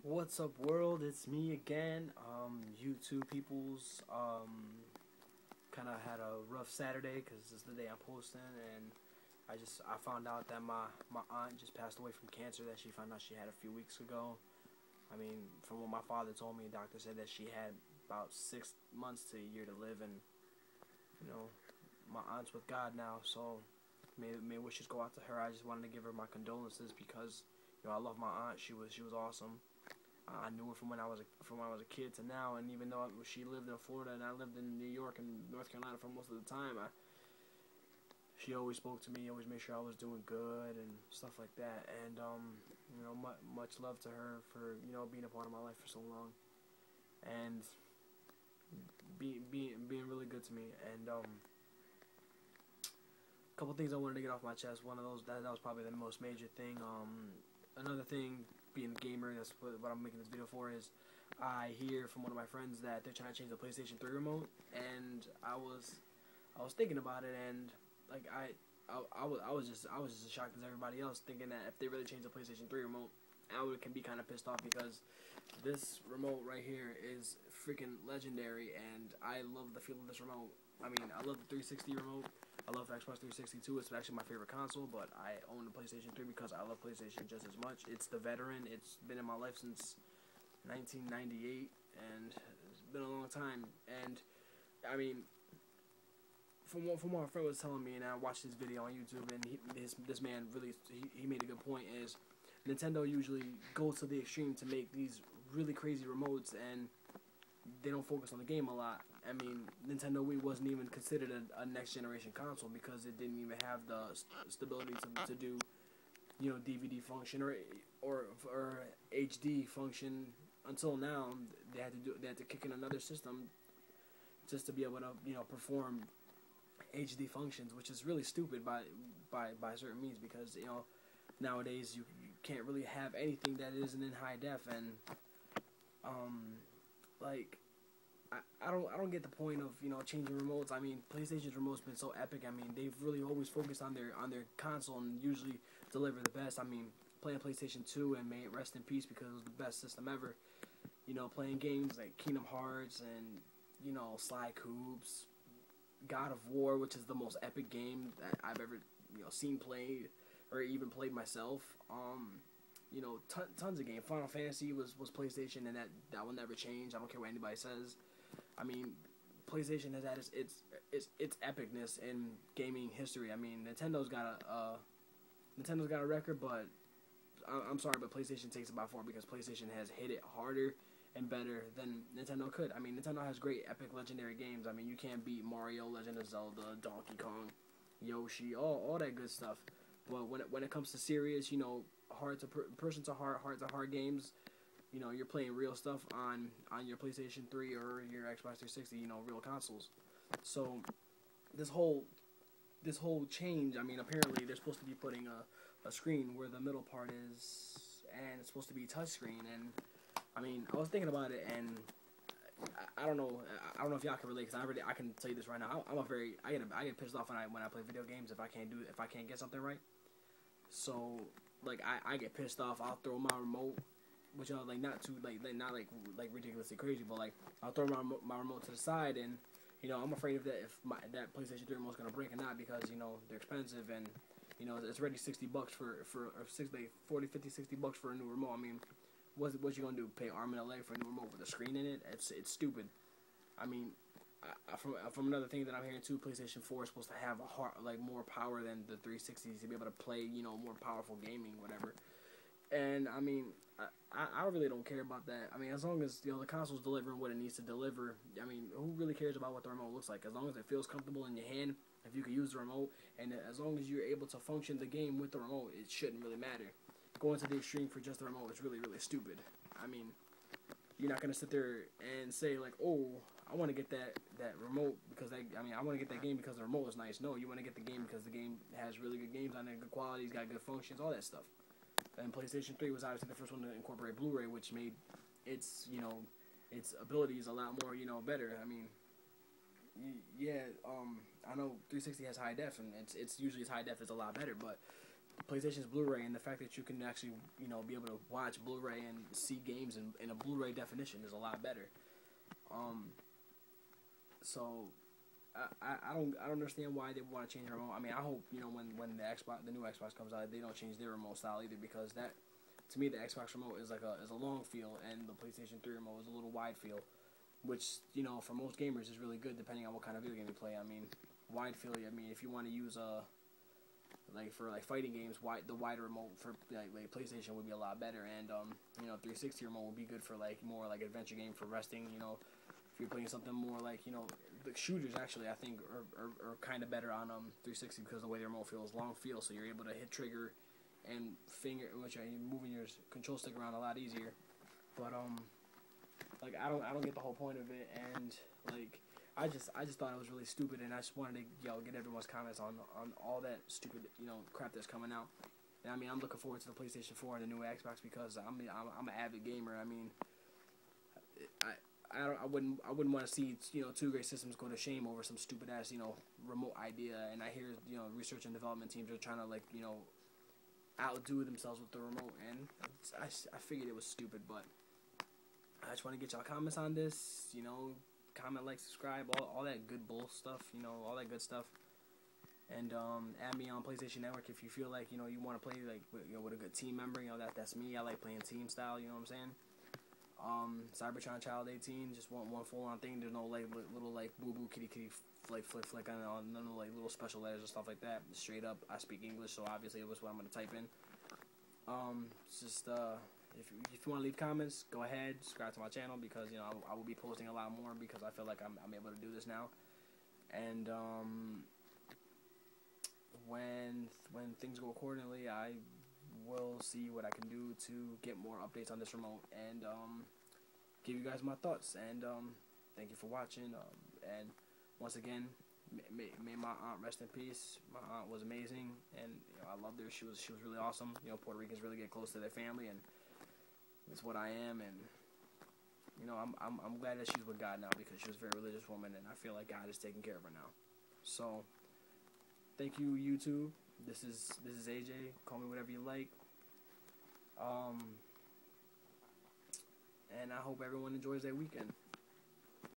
What's up, world? It's me again. YouTube peoples. Kind of had a rough Saturday because this is the day I'm posting, and I found out that my aunt just passed away from cancer that she found out she had a few weeks ago. I mean, from what my father told me, the doctor said that she had about 6 months to a year to live, and you know, my aunt's with God now, so may wishes go out to her. I just wanted to give her my condolences because I love my aunt. She was awesome. I knew her from when I was a kid to now, and even though she lived in Florida and I lived in New York and North Carolina for most of the time, she always spoke to me, always made sure I was doing good and stuff like that. And much love to her for being a part of my life for so long and being really good to me. And a couple things I wanted to get off my chest. One of those that was probably the most major thing. Another thing, being a gamer, that's what I'm making this video for, is I hear from one of my friends that they're trying to change the PlayStation 3 remote, and I was thinking about it, and like I was just as shocked as everybody else, thinking that if they really changed the PlayStation 3 remote, I can be kind of pissed off because this remote right here is freaking legendary, and I love the feel of this remote. I mean, I love the 360 remote. I love Xbox 360 too. It's actually my favorite console, but I own the PlayStation 3 because I love PlayStation just as much. It's the veteran. It's been in my life since 1998, and it's been a long time. And I mean, from what my friend was telling me, and I watched this video on YouTube, and this man really he made a good point. Is Nintendo usually goes to the extreme to make these really crazy remotes, and they don't focus on the game a lot. I mean, Nintendo Wii wasn't even considered a next generation console because it didn't even have the stability to do, DVD function or HD function. Until now, they had to kick in another system just to be able to perform HD functions, which is really stupid by certain means, because nowadays you can't really have anything that isn't in high def, and like I don't get the point of changing remotes. I mean, PlayStation's remote's been so epic. I mean, they've really always focused on their console and usually deliver the best. I mean, playing PlayStation 2, and may it rest in peace because it was the best system ever. Playing games like Kingdom Hearts and Sly Coops, God of War, which is the most epic game that I've ever seen played or even played myself. Tons of games. Final Fantasy was PlayStation, and that will never change. I don't care what anybody says. I mean, PlayStation has had its epicness in gaming history. I mean, Nintendo's got a record, but I'm sorry, but PlayStation takes it by far because PlayStation has hit it harder and better than Nintendo could. I mean, Nintendo has great, epic, legendary games. I mean, you can't beat Mario, Legend of Zelda, Donkey Kong, Yoshi, all that good stuff. But when it comes to serious, person to heart games, you're playing real stuff on your PlayStation 3 or your Xbox 360, real consoles. So this whole change, I mean, apparently they're supposed to be putting a screen where the middle part is, and it's supposed to be touchscreen. And I mean, I was thinking about it, and I don't know if y'all can relate, because I can tell you this right now. I get pissed off when I play video games if I can't get something right. So like I get pissed off. I'll throw my remote, which not ridiculously crazy, but like I'll throw my remote to the side, and I'm afraid of that, if that PlayStation 3 remote's gonna break or not, because they're expensive, and it's already $60 for $50-$60 for a new remote. I mean, what you gonna do? Pay arm and a leg for a new remote with a screen in it? It's stupid. I mean, from another thing that I'm hearing too, PlayStation 4 is supposed to have more power than the 360s to be able to play more powerful gaming, whatever. And I mean, I really don't care about that. I mean, as long as the console's delivering what it needs to deliver, I mean, who really cares about what the remote looks like? As long as it feels comfortable in your hand, if you can use the remote, and as long as you're able to function the game with the remote, it shouldn't really matter. Going to the extreme for just the remote is really, really stupid. I mean, you're not gonna sit there and say like, oh, I want to get that remote because I want to get that game because the remote is nice. No, you want to get the game because the game has really good games on it, good quality, it's got good functions, all that stuff. And PlayStation 3 was obviously the first one to incorporate Blu-ray, which made its abilities a lot more better. I mean, I know 360 has high def, and it's usually its high def is a lot better, but PlayStation's Blu-ray, and the fact that you can actually, you know, be able to watch Blu-ray and see games in a Blu-ray definition is a lot better. So I don't understand why they want to change the remote. I mean, I hope, you know, when the new Xbox comes out, they don't change their remote style either, because that, to me, the Xbox remote is like a long feel, and the PlayStation 3 remote is a little wide feel, which, you know, for most gamers is really good depending on what kind of video game you play. I mean, wide feel. I mean, if you want to use like for like fighting games, the wider remote for like PlayStation would be a lot better, and you know, 360 remote would be good for like more like adventure game, for resting. You know, if you're playing something more like, you know, the shooters actually I think are kind of better on 360, because the way the remote feels, long feel, so you're able to hit trigger and finger, which are moving your control stick around a lot easier. But like I don't get the whole point of it, and like I just thought it was really stupid, and I just wanted to, you know, get everyone's comments on all that stupid, you know, crap that's coming out. And I mean, I'm looking forward to the PlayStation 4 and the new Xbox, because I'm an avid gamer. I mean, I wouldn't want to see, you know, two great systems go to shame over some stupid ass, you know, remote idea. And I hear, you know, research and development teams are trying to, like, you know, outdo themselves with the remote, and I figured it was stupid. But I just want to get y'all comments on this, you know, comment, like, subscribe, all that good bull stuff, you know, all that good stuff. And add me on PlayStation Network if you feel like, you know, you want to play like, you know, with a good team member. You know, that's me. I like playing team style. You know what I'm saying? Cybertron Child 18, just one full on thing. There's no like little like boo boo kitty flick on none of like little special letters and stuff like that. Straight up, I speak English, so obviously it was what I'm gonna type in. It's just if you want to leave comments, go ahead, subscribe to my channel, because, you know, I will be posting a lot more, because I feel like I'm able to do this now. And when things go accordingly, I will see what I can do to get more updates on this remote, and give you guys my thoughts. And thank you for watching. And once again, may my aunt rest in peace. My aunt was amazing, and, you know, I loved her. She was really awesome. You know, Puerto Ricans really get close to their family, and it's what I am. And, you know, I'm glad that she's with God now, because she was a very religious woman, and I feel like God is taking care of her now. So thank you, YouTube. This is AJ. Call me whatever you like. And I hope everyone enjoys their weekend.